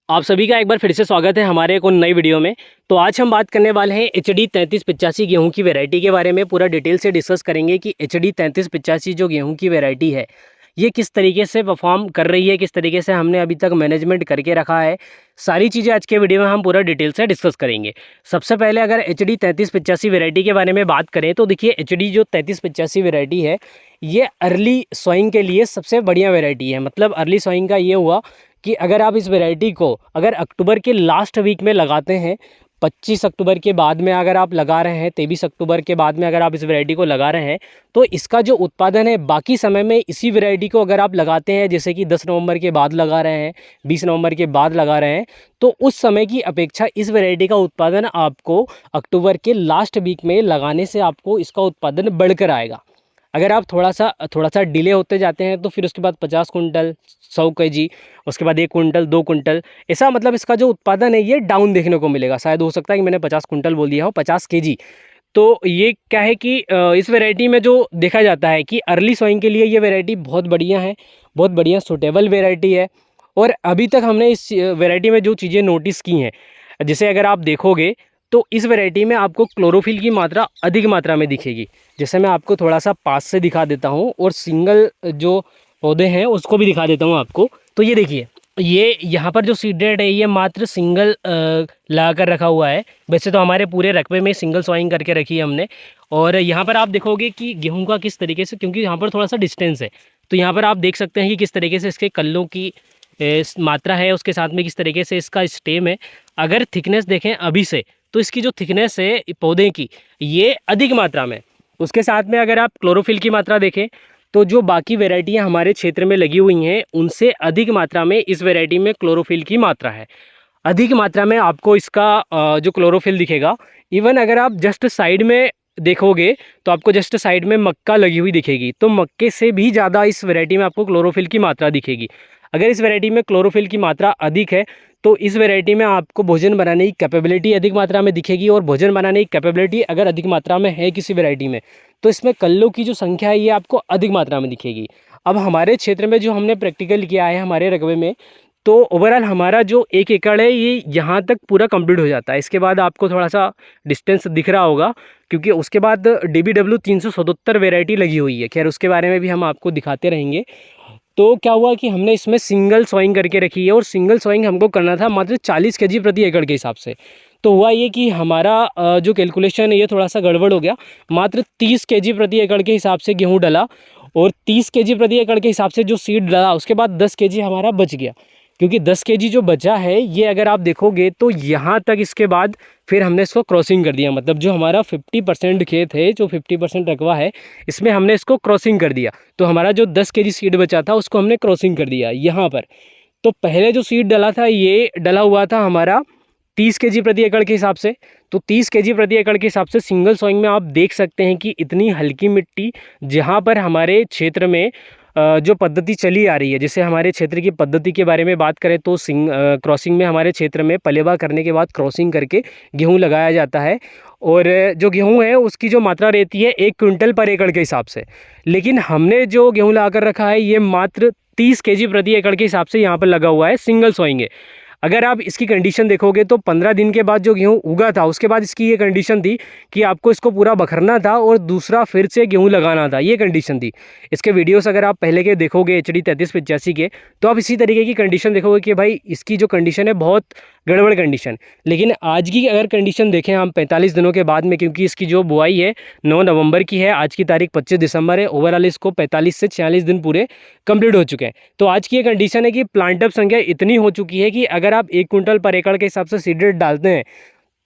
आप सभी का एक बार फिर से स्वागत है हमारे एक और नई वीडियो में। तो आज हम बात करने वाले हैं HD 3385 गेहूं की वैरायटी के बारे में। पूरा डिटेल से डिस्कस करेंगे कि HD 3385 जो गेहूं की वैरायटी है ये किस तरीके से परफॉर्म कर रही है, किस तरीके से हमने अभी तक मैनेजमेंट करके रखा है। सारी चीज़ें आज के वीडियो में हम पूरा डिटेल से डिस्कस करेंगे। सबसे पहले अगर HD 3385 वैरायटी के बारे में बात करें तो देखिए HD जो 3385 वैरायटी है ये अर्ली सोइंग के लिए सबसे बढ़िया वैरायटी है। मतलब अर्ली सोइंग का ये हुआ कि अगर आप इस वैरायटी को अगर अक्टूबर के लास्ट वीक में लगाते हैं, 25 अक्टूबर के बाद में अगर आप लगा रहे हैं, 23 अक्टूबर के बाद में अगर आप इस वैरायटी को लगा रहे हैं तो इसका जो उत्पादन है बाकी समय में इसी वैरायटी को अगर आप लगाते हैं, जैसे कि 10 नवंबर के बाद लगा रहे हैं, 20 नवंबर के बाद लगा रहे हैं, तो उस समय की अपेक्षा इस वैरायटी का उत्पादन आपको अक्टूबर के लास्ट वीक में लगाने से आपको इसका उत्पादन बढ़कर आएगा। अगर आप थोड़ा सा डिले होते जाते हैं तो फिर उसके बाद 50 कुंटल, 100 केजी, उसके बाद 1 कुंटल, 2 कुंटल, ऐसा मतलब इसका जो उत्पादन है ये डाउन देखने को मिलेगा। शायद हो सकता है कि मैंने 50 कुंटल बोल दिया हो, 50 केजी। तो ये क्या है कि इस वैरायटी में जो देखा जाता है कि अर्ली सोइंग के लिए ये वैरायटी बहुत बढ़िया है, बहुत बढ़िया सूटेबल वैरायटी है। और अभी तक हमने इस वैरायटी में जो चीज़ें नोटिस की हैं, जैसे अगर आप देखोगे तो इस वैरायटी में आपको क्लोरोफिल की मात्रा अधिक मात्रा में दिखेगी। जैसे मैं आपको थोड़ा सा पास से दिखा देता हूँ और सिंगल जो पौधे हैं उसको भी दिखा देता हूँ आपको। तो ये देखिए, ये यहाँ पर जो सीडेड है ये मात्र सिंगल लगा कर रखा हुआ है। वैसे तो हमारे पूरे रकबे में सिंगल सॉइंग करके रखी है हमने। और यहाँ पर आप देखोगे कि गेहूं का किस तरीके से, क्योंकि यहाँ पर थोड़ा सा डिस्टेंस है, तो यहाँ पर आप देख सकते हैं कि किस तरीके से इसके कल्लों की मात्रा है, उसके साथ में किस तरीके से इसका स्टेम है। अगर थिकनेस देखें अभी से तो इसकी जो थिकनेस है पौधे की ये अधिक मात्रा में। उसके साथ में अगर आप क्लोरोफिल की मात्रा देखें तो जो बाकी वैरायटियां हमारे क्षेत्र में लगी हुई हैं उनसे अधिक मात्रा में इस वैरायटी में क्लोरोफिल की मात्रा है। अधिक मात्रा में आपको इसका जो क्लोरोफिल दिखेगा। इवन अगर आप जस्ट साइड में देखोगे तो आपको जस्ट साइड में मक्का लगी हुई दिखेगी, तो मक्के से भी ज़्यादा इस वैरायटी में आपको क्लोरोफिल की मात्रा दिखेगी। अगर इस वैरायटी में क्लोरोफिल की मात्रा अधिक है तो इस वैरायटी में आपको भोजन बनाने की कैपेबिलिटी अधिक मात्रा में दिखेगी। और भोजन बनाने की कैपेबिलिटी अगर अधिक मात्रा में है किसी वैरायटी में तो इसमें कल्लों की जो संख्या है ये आपको अधिक मात्रा में दिखेगी। अब हमारे क्षेत्र में जो हमने प्रैक्टिकल किया है हमारे रकबे में, तो ओवरऑल हमारा जो 1 एकड़ है ये यहाँ तक पूरा कंप्लीट हो जाता है। इसके बाद आपको थोड़ा सा डिस्टेंस दिख रहा होगा क्योंकि उसके बाद DBW 377 वैरायटी लगी हुई है। खैर उसके बारे में भी हम आपको दिखाते रहेंगे। तो क्या हुआ कि हमने इसमें सिंगल सोइंग करके रखी है और सिंगल सोइंग हमको करना था मात्र 40 केजी प्रति एकड़ के हिसाब से। तो हुआ ये कि हमारा जो कैलकुलेशन है ये थोड़ा सा गड़बड़ हो गया। मात्र 30 केजी प्रति एकड़ के हिसाब से गेहूँ डला और 30 केजी प्रति एकड़ के हिसाब से जो सीड डला उसके बाद 10 केजी हमारा बच गया। क्योंकि 10 केजी जो बचा है ये अगर आप देखोगे तो यहाँ तक इसके बाद फिर हमने इसको क्रॉसिंग कर दिया। मतलब जो हमारा 50% खेत है, जो 50% रकबा है, इसमें हमने इसको क्रॉसिंग कर दिया। तो हमारा जो 10 केजी सीड बचा था उसको हमने क्रॉसिंग कर दिया यहाँ पर। तो पहले जो सीड डला था ये डला हुआ था हमारा 30 केजी प्रति एकड़ के हिसाब से। तो 30 केजी प्रति एकड़ के हिसाब से सिंगल सोइंग में आप देख सकते हैं कि इतनी हल्की मिट्टी, जहाँ पर हमारे क्षेत्र में जो पद्धति चली आ रही है, जैसे हमारे क्षेत्र की पद्धति के बारे में बात करें तो क्रॉसिंग में हमारे क्षेत्र में पलेबा करने के बाद क्रॉसिंग करके गेहूं लगाया जाता है। और जो गेहूं है उसकी जो मात्रा रहती है 1 क्विंटल पर एकड़ के हिसाब से। लेकिन हमने जो गेहूं लगा कर रखा है ये मात्र 30 केजी प्रति एकड़ के हिसाब से यहाँ पर लगा हुआ है, सिंगल सोइंग है। अगर आप इसकी कंडीशन देखोगे तो 15 दिन के बाद जो गेहूं उगा था उसके बाद इसकी ये कंडीशन थी कि आपको इसको पूरा बखरना था और दूसरा फिर से गेहूं लगाना था, ये कंडीशन थी। इसके वीडियोस अगर आप पहले के देखोगे HD 3385 के तो आप इसी तरीके की कंडीशन देखोगे कि भाई इसकी जो कंडीशन है बहुत गड़बड़ कंडीशन। लेकिन आज की अगर कंडीशन देखें हम 45 दिनों के बाद में, क्योंकि इसकी जो बुआई है 9 नवंबर की है, आज की तारीख 25 दिसंबर है, ओवरऑल इसको 45 से 46 दिन पूरे कंप्लीट हो चुके हैं। तो आज की ये कंडीशन है कि प्लांट अप संख्या इतनी हो चुकी है कि अगर आप 1 कुंटल पर एकड़ के हिसाब से सीडेड डालते हैं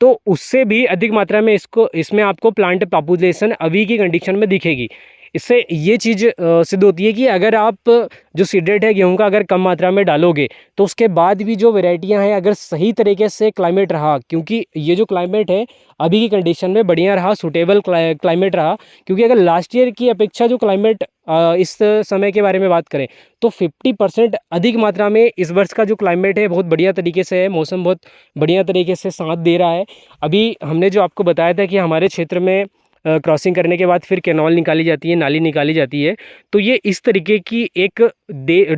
तो उससे भी अधिक मात्रा में इसमें आपको प्लांट पॉपुलेशन अभी की कंडीशन में दिखेगी। इससे ये चीज़ सिद्ध होती है कि अगर आप जो सीडेड है गेहूं का अगर कम मात्रा में डालोगे तो उसके बाद भी जो वैरायटियां हैं अगर सही तरीके से क्लाइमेट रहा, क्योंकि ये जो क्लाइमेट है अभी की कंडीशन में बढ़िया रहा, सूटेबल क्लाइमेट रहा। क्योंकि अगर लास्ट ईयर की अपेक्षा जो क्लाइमेट इस समय के बारे में बात करें तो 50% अधिक मात्रा में इस वर्ष का जो क्लाइमेट है बहुत बढ़िया तरीके से है, मौसम बहुत बढ़िया तरीके से साथ दे रहा है। अभी हमने जो आपको बताया था कि हमारे क्षेत्र में क्रॉसिंग करने के बाद फिर कैनॉल निकाली जाती है, नाली निकाली जाती है। तो ये इस तरीके की एक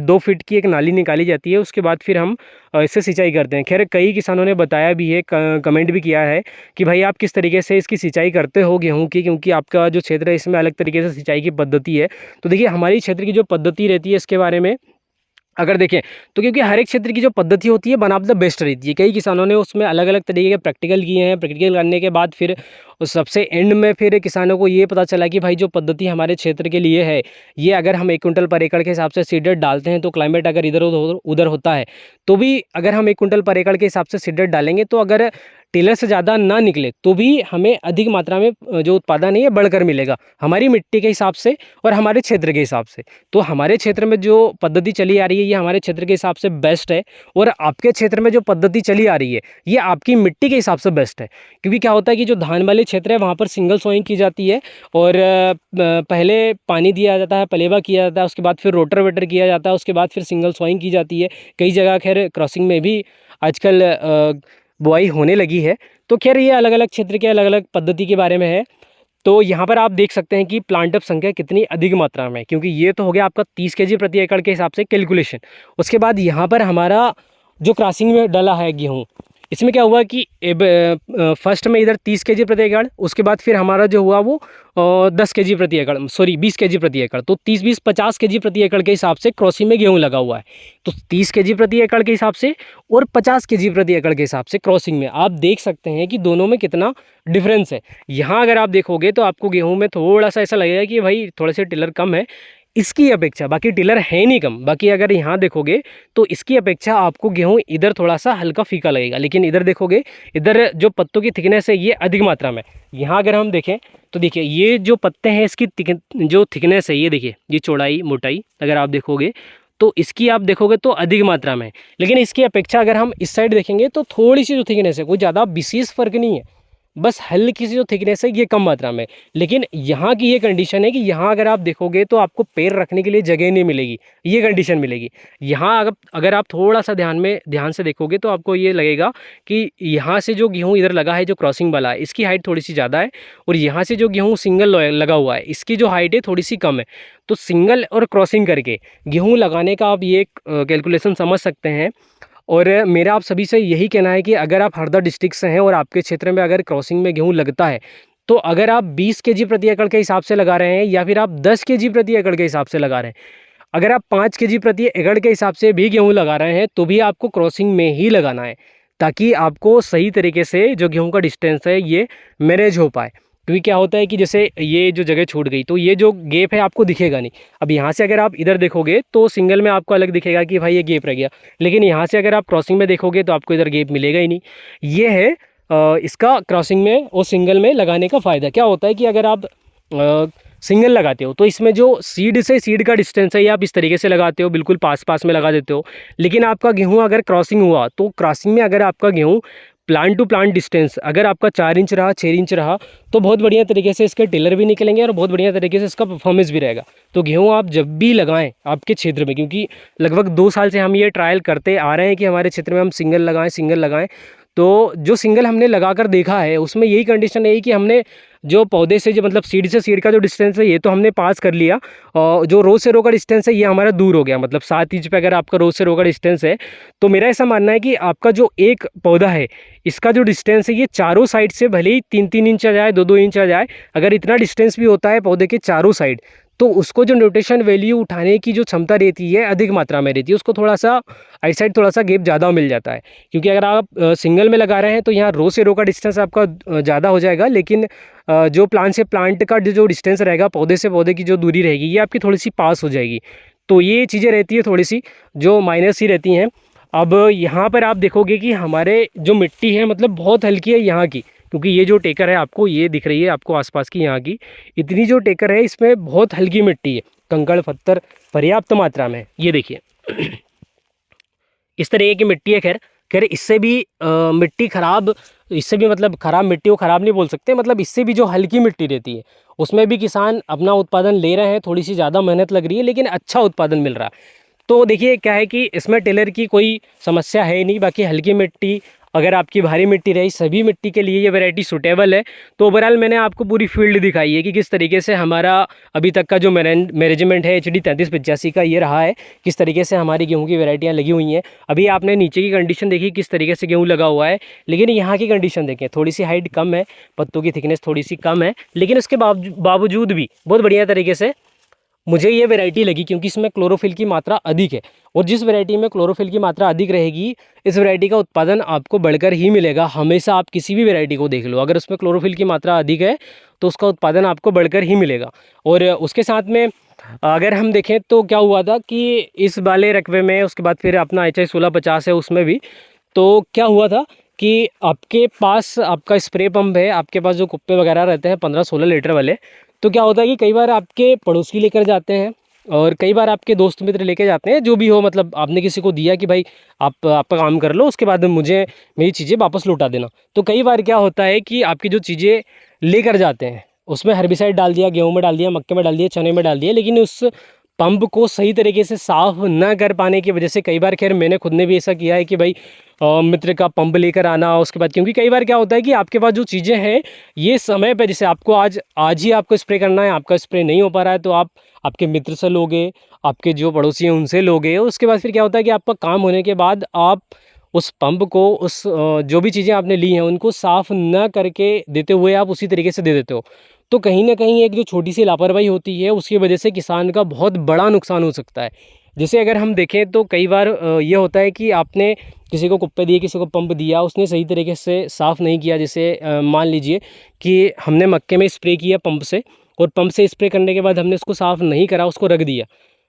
2 फीट की एक नाली निकाली जाती है, उसके बाद फिर हम इससे सिंचाई करते हैं। खैर कई किसानों ने बताया भी है, कमेंट भी किया है कि भाई आप किस तरीके से इसकी सिंचाई करते हो गेहूँ की, क्योंकि आपका जो क्षेत्र है इसमें अलग तरीके से सिंचाई की पद्धति है। तो देखिए हमारी क्षेत्र की जो पद्धति रहती है इसके बारे में अगर देखें तो, क्योंकि हर एक क्षेत्र की जो पद्धति होती है वन ऑफ द बेस्ट रहती है। कई किसानों ने उसमें अलग अलग तरीके के प्रैक्टिकल किए हैं। प्रैक्टिकल करने के बाद फिर उस सबसे एंड में फिर किसानों को ये पता चला कि भाई जो पद्धति हमारे क्षेत्र के लिए है, ये अगर हम 1 कुंटल पर एकड़ के हिसाब से सीडेड डालते हैं तो क्लाइमेट अगर इधर उधर होता है तो भी अगर हम 1 कुंटल पर एकड़ के हिसाब से सीडेड डालेंगे तो अगर टेलर से ज़्यादा ना निकले तो भी हमें अधिक मात्रा में जो उत्पादन है ये बढ़कर मिलेगा हमारी मिट्टी के हिसाब से और हमारे क्षेत्र के हिसाब से। तो हमारे क्षेत्र में जो पद्धति चली आ रही है ये हमारे क्षेत्र के हिसाब से बेस्ट है, और आपके क्षेत्र में जो पद्धति चली आ रही है ये आपकी मिट्टी के हिसाब से बेस्ट है। क्योंकि क्या होता है कि जो धान वाले क्षेत्र है वहाँ पर सिंगल सोइंग की जाती है, और पहले पानी दिया जाता है, पलेवा किया जाता है, उसके बाद फिर रोटर किया जाता है, उसके बाद फिर सिंगल सोइंग की जाती है। कई जगह खैर क्रॉसिंग में भी आजकल बुआई होने लगी है। तो खैर ये अलग अलग क्षेत्र के अलग अलग पद्धति के बारे में है। तो यहाँ पर आप देख सकते हैं कि प्लांट अप संख्या कितनी अधिक मात्रा में है, क्योंकि ये तो हो गया आपका 30 केजी प्रति एकड़ के हिसाब से कैलकुलेशन। उसके बाद यहाँ पर हमारा जो क्रॉसिंग में डला है गेहूँ, इसमें क्या हुआ कि फर्स्ट में इधर 30 केजी प्रति एकड़, उसके बाद फिर हमारा जो हुआ वो 10 केजी प्रति एकड़, सॉरी 20 केजी प्रति एकड़। तो 30-20 50 केजी प्रति एकड़ के हिसाब से क्रॉसिंग में गेहूं लगा हुआ है। तो 30 केजी प्रति एकड़ के हिसाब से और 50 केजी प्रति एकड़ के हिसाब से क्रॉसिंग में आप देख सकते हैं कि दोनों में कितना डिफरेंस है। यहाँ अगर आप देखोगे तो आपको गेहूँ में थोड़ा सा ऐसा लगेगा कि भाई थोड़े से टिलर कम है इसकी अपेक्षा, बाकी टिलर है नहीं कम। बाकी अगर यहाँ देखोगे तो इसकी अपेक्षा आपको गेहूं इधर थोड़ा सा हल्का फीका लगेगा, लेकिन इधर देखोगे इधर जो पत्तों की थिकनेस है ये अधिक मात्रा में। यहाँ अगर हम देखें तो देखिए ये जो पत्ते हैं इसकी जो थिकनेस है ये देखिए, ये चौड़ाई मोटाई अगर आप देखोगे तो इसकी आप देखोगे तो अधिक मात्रा में है, लेकिन इसकी अपेक्षा अगर हम इस साइड देखेंगे तो थोड़ी सी जो थिकनेस है कोई ज़्यादा विशेष फर्क नहीं है, बस हल्की सी जो थिकनेस है ये कम मात्रा में। लेकिन यहाँ की ये कंडीशन है कि यहाँ अगर आप देखोगे तो आपको पैर रखने के लिए जगह नहीं मिलेगी, ये कंडीशन मिलेगी। यहाँ अगर आप थोड़ा सा ध्यान से देखोगे तो आपको ये लगेगा कि यहाँ से जो गेहूँ इधर लगा है जो क्रॉसिंग वाला है इसकी हाइट थोड़ी सी ज़्यादा है, और यहाँ से जो गेहूँ सिंगल लगा हुआ है इसकी जो हाइट है थोड़ी सी कम है। तो सिंगल और क्रॉसिंग करके गेहूँ लगाने का आप ये कैलकुलेशन समझ सकते हैं। और मेरा आप सभी से यही कहना है कि अगर आप हरदा डिस्ट्रिक्ट से हैं और आपके क्षेत्र में अगर क्रॉसिंग में गेहूं लगता है तो अगर आप 20 केजी प्रति एकड़ के हिसाब से लगा रहे हैं या फिर आप 10 केजी प्रति एकड़ के हिसाब से लगा रहे हैं, अगर आप 5 केजी प्रति एकड़ के हिसाब से भी गेहूं लगा रहे हैं तो भी आपको क्रॉसिंग में ही लगाना है, ताकि आपको सही तरीके से जो गेहूँ का डिस्टेंस है ये मैनेज हो पाए। क्योंकि क्या होता है कि जैसे ये जो जगह छूट गई तो ये जो गैप है आपको दिखेगा नहीं। अब यहाँ से अगर आप इधर देखोगे तो सिंगल में आपको अलग दिखेगा कि भाई ये गैप रह गया, लेकिन यहाँ से अगर आप क्रॉसिंग में देखोगे तो आपको इधर गैप मिलेगा ही नहीं। ये है इसका क्रॉसिंग में और सिंगल में लगाने का फ़ायदा। क्या होता है कि अगर आप सिंगल लगाते हो तो इसमें जो सीड से सीड का डिस्टेंस है ये आप इस तरीके से लगाते हो, बिल्कुल पास पास में लगा देते हो। लेकिन आपका गेहूँ अगर क्रॉसिंग हुआ तो क्रॉसिंग में अगर आपका गेहूँ प्लांट टू प्लांट डिस्टेंस अगर आपका 4 इंच रहा, 6 इंच रहा तो बहुत बढ़िया तरीके से इसके टिलर भी निकलेंगे और बहुत बढ़िया तरीके से इसका परफॉर्मेंस भी रहेगा। तो गेहूँ आप जब भी लगाएं आपके क्षेत्र में, क्योंकि लगभग 2 साल से हम ये ट्रायल करते आ रहे हैं कि हमारे क्षेत्र में हम सिंगल लगाएं, तो जो सिंगल हमने लगा कर देखा है उसमें यही कंडीशन है कि हमने जो पौधे से जो मतलब सीड से सीड का जो डिस्टेंस है ये तो हमने पास कर लिया, और जो रो से रो का डिस्टेंस है ये हमारा दूर हो गया। मतलब 7 इंच पे अगर आपका रो से रो का डिस्टेंस है तो मेरा ऐसा मानना है कि आपका जो एक पौधा है इसका जो डिस्टेंस है ये चारों साइड से भले ही 3-3 इंच आ जाए, 2-2 इंच आ जाए, अगर इतना डिस्टेंस भी होता है पौधे के चारों साइड तो उसको जो न्यूट्रिशन वैल्यू उठाने की जो क्षमता रहती है अधिक मात्रा में रहती है, उसको थोड़ा सा आई साइड थोड़ा सा गैप ज़्यादा मिल जाता है। क्योंकि अगर आप सिंगल में लगा रहे हैं तो यहाँ रो से रो का डिस्टेंस आपका ज़्यादा हो जाएगा, लेकिन जो प्लांट से प्लांट का जो डिस्टेंस रहेगा, पौधे से पौधे की जो दूरी रहेगी ये आपकी थोड़ी सी पास हो जाएगी। तो ये चीज़ें रहती है थोड़ी सी जो माइनस ही रहती हैं। अब यहाँ पर आप देखोगे कि हमारे जो मिट्टी है मतलब बहुत हल्की है यहाँ की, क्योंकि ये जो टेकर है आपको ये दिख रही है आपको आसपास की यहाँ की इतनी जो टेकर है इसमें बहुत हल्की मिट्टी है, कंकड़ पत्थर पर्याप्त मात्रा में। ये देखिए इस तरीके की मिट्टी है। खैर इससे भी मिट्टी खराब, इससे भी मतलब खराब मिट्टी को खराब नहीं बोल सकते, मतलब इससे भी जो हल्की मिट्टी रहती है उसमें भी किसान अपना उत्पादन ले रहे हैं। थोड़ी सी ज़्यादा मेहनत लग रही है लेकिन अच्छा उत्पादन मिल रहा है। तो देखिए क्या है कि इसमें टिलर की कोई समस्या है नहीं, बाकी हल्की मिट्टी अगर आपकी भारी मिट्टी रही, सभी मिट्टी के लिए ये वैरायटी सूटेबल है। तो ओवरऑल मैंने आपको पूरी फील्ड दिखाई है कि किस तरीके से हमारा अभी तक का जो मैनेजमेंट है HD 3385 का ये रहा है, किस तरीके से हमारी गेहूँ की वैरायटियाँ लगी हुई हैं। अभी आपने नीचे की कंडीशन देखी किस तरीके से गेहूँ लगा हुआ है, लेकिन यहाँ की कंडीशन देखें, थोड़ी सी हाइट कम है, पत्तों की थिकनेस थोड़ी सी कम है, लेकिन उसके बावजूद भी बहुत बढ़िया तरीके से मुझे ये वैरायटी लगी, क्योंकि इसमें क्लोरोफिल की मात्रा अधिक है। और जिस वैरायटी में क्लोरोफिल की मात्रा अधिक रहेगी, इस वैरायटी का उत्पादन आपको बढ़कर ही मिलेगा। हमेशा आप किसी भी वैरायटी को देख लो, अगर उसमें क्लोरोफिल की मात्रा अधिक है तो उसका उत्पादन आपको बढ़कर ही मिलेगा। और उसके साथ में अगर हम देखें तो क्या हुआ था कि इस वाले रकबे में, उसके बाद फिर अपना HI 1650 है उसमें भी, तो क्या हुआ था कि आपके पास आपका स्प्रे पंप है, आपके पास जो कुप्पे वगैरह रहते हैं 15-16 लीटर वाले, तो क्या होता है कि कई बार आपके पड़ोसी लेकर जाते हैं और कई बार आपके दोस्त मित्र लेके जाते हैं, जो भी हो, मतलब आपने किसी को दिया कि भाई आप आपका काम कर लो, उसके बाद मुझे मेरी चीज़ें वापस लौटा देना। तो कई बार क्या होता है कि आपकी जो चीज़ें लेकर जाते हैं उसमें हर्बिसाइड डाल दिया, गेहूँ में डाल दिया, मक्के में डाल दिया, चने में डाल दिया, लेकिन उस पंप को सही तरीके से साफ़ न कर पाने की वजह से कई बार, खैर मैंने खुद ने भी ऐसा किया है कि भाई मित्र का पंप लेकर आना, उसके बाद क्योंकि कई बार क्या होता है कि आपके पास जो चीज़ें हैं ये समय पे, जैसे आपको आज ही आपको स्प्रे करना है, आपका स्प्रे नहीं हो पा रहा है, तो आप आपके मित्र से लोगे, आपके जो पड़ोसी हैं उनसे लोगे। उसके बाद फिर क्या होता है कि आपका काम होने के बाद आप उस पंप को, उस जो भी चीज़ें आपने ली हैं उनको साफ़ न करके देते हुए आप उसी तरीके से दे देते हो। तो कहीं न कहीं एक जो छोटी सी लापरवाही होती है उसकी वजह से किसान का बहुत बड़ा नुकसान हो सकता है। जैसे अगर हम देखें तो कई बार ये होता है कि आपने किसी को कुप्पे दिए, किसी को पंप दिया, उसने सही तरीके से साफ़ नहीं किया। जैसे मान लीजिए कि हमने मक्के में स्प्रे किया पंप से, और पंप से स्प्रे करने के बाद हमने उसको साफ़ नहीं करा, उसको रख दिया।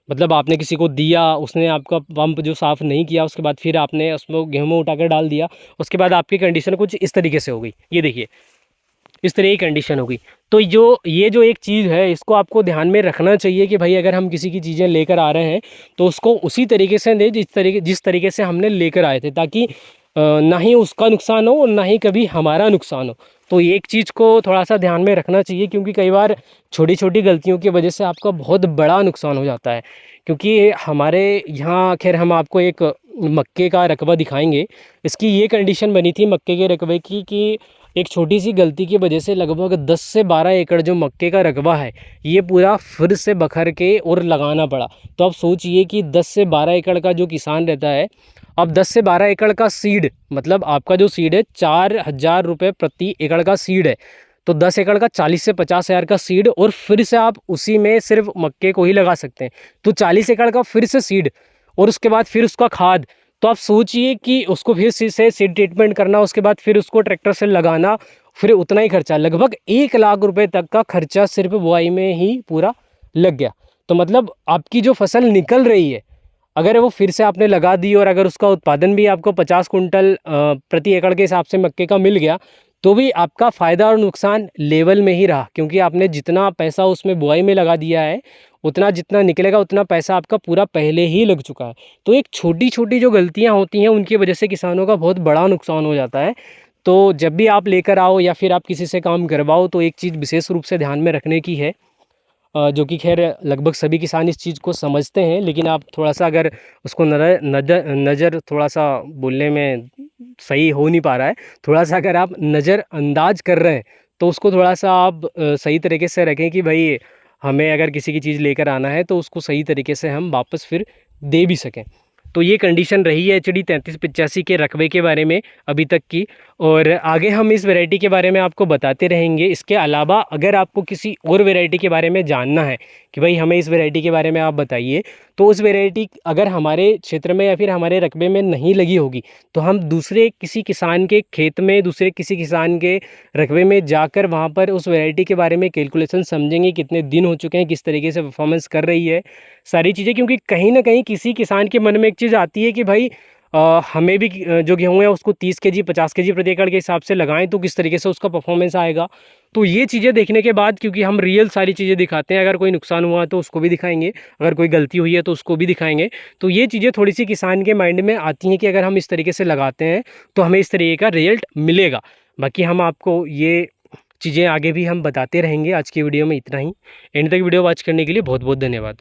मतलब आपने किसी को दिया, उसने आपका पंप जो साफ़ नहीं किया, उसके बाद फिर आपने उसमें गेहूँ में उठाकर डाल दिया, उसके बाद आपकी कंडीशन कुछ इस तरीके से हो गई। ये देखिए, इस तरह की कंडीशन होगी। तो ये जो एक चीज़ है, इसको आपको ध्यान में रखना चाहिए कि भाई अगर हम किसी की चीज़ें लेकर आ रहे हैं तो उसको उसी तरीके से दें जिस तरीके से हमने लेकर आए थे, ताकि ना ही उसका नुकसान हो और ना ही कभी हमारा नुकसान हो। तो एक चीज़ को थोड़ा सा ध्यान में रखना चाहिए, क्योंकि कई बार छोटी छोटी गलतियों की वजह से आपका बहुत बड़ा नुकसान हो जाता है। क्योंकि हमारे यहाँ, खैर हम आपको एक मक्के का रकबा दिखाएंगे। इसकी ये कंडीशन बनी थी मक्के के रकबे की कि एक छोटी सी गलती की वजह से लगभग 10 से 12 एकड़ जो मक्के का रकबा है ये पूरा फिर से बखर के और लगाना पड़ा। तो आप सोचिए कि 10 से 12 एकड़ का जो किसान रहता है, अब 10 से 12 एकड़ का सीड, मतलब आपका जो सीड है 4,000 रुपये प्रति एकड़ का सीड है, तो 10 एकड़ का 40 से 50 हज़ार का सीड, और फिर से आप उसी में सिर्फ मक्के को ही लगा सकते हैं। तो 40 एकड़ का फिर से सीड, और उसके बाद फिर उसका खाद। तो आप सोचिए कि उसको फिर से सीड ट्रीटमेंट करना, उसके बाद फिर उसको ट्रैक्टर से लगाना, फिर उतना ही खर्चा, लगभग 1 लाख रुपए तक का खर्चा सिर्फ बुआई में ही पूरा लग गया। तो मतलब आपकी जो फसल निकल रही है, अगर वो फिर से आपने लगा दी और अगर उसका उत्पादन भी आपको 50 कुंटल प्रति एकड़ के हिसाब से मक्के का मिल गया, तो भी आपका फ़ायदा और नुकसान लेवल में ही रहा, क्योंकि आपने जितना पैसा उसमें बुआई में लगा दिया है, उतना जितना निकलेगा उतना पैसा आपका पूरा पहले ही लग चुका है। तो एक छोटी छोटी जो गलतियां होती हैं उनकी वजह से किसानों का बहुत बड़ा नुकसान हो जाता है। तो जब भी आप लेकर आओ या फिर आप किसी से काम करवाओ, तो एक चीज़ विशेष रूप से ध्यान में रखने की है, जो कि खैर लगभग सभी किसान इस चीज़ को समझते हैं, लेकिन आप थोड़ा सा अगर उसको नज़र थोड़ा सा बोलने में सही हो नहीं पा रहा है, थोड़ा सा अगर आप नज़रअंदाज कर रहे हैं तो उसको थोड़ा सा आप सही तरीके से रखें कि भाई हमें अगर किसी की चीज़ लेकर आना है तो उसको सही तरीके से हम वापस फिर दे भी सकें। तो ये कंडीशन रही है HD 3385 के रकबे के बारे में अभी तक की, और आगे हम इस वैरायटी के बारे में आपको बताते रहेंगे। इसके अलावा अगर आपको किसी और वैरायटी के बारे में जानना है कि भाई हमें इस वैरायटी के बारे में आप बताइए, तो उस वैरायटी अगर हमारे क्षेत्र में या फिर हमारे रकबे में नहीं लगी होगी, तो हम दूसरे किसी किसान के खेत में, दूसरे किसी किसान के रकबे में जाकर वहाँ पर उस वैरायटी के बारे में कैलकुलेशन समझेंगे, कितने दिन हो चुके हैं, किस तरीके से परफॉर्मेंस कर रही है, सारी चीज़ें। क्योंकि कहीं ना कहीं किसी किसान के मन में एक चीज़ आती है कि भाई हमें भी जो गेहूँ है उसको 30 केजी 50 केजी प्रति एकड़ के हिसाब से लगाएं तो किस तरीके से उसका परफॉर्मेंस आएगा। तो ये चीज़ें देखने के बाद, क्योंकि हम रियल सारी चीज़ें दिखाते हैं, अगर कोई नुकसान हुआ तो उसको भी दिखाएंगे, अगर कोई गलती हुई है तो उसको भी दिखाएंगे। तो ये चीज़ें थोड़ी सी किसान के माइंड में आती हैं कि अगर हम इस तरीके से लगाते हैं तो हमें इस तरीके का रिजल्ट मिलेगा। बाकी हम आपको ये चीज़ें आगे भी हम बताते रहेंगे। आज की वीडियो में इतना ही। एंड तक वीडियो वॉच करने के लिए बहुत बहुत धन्यवाद।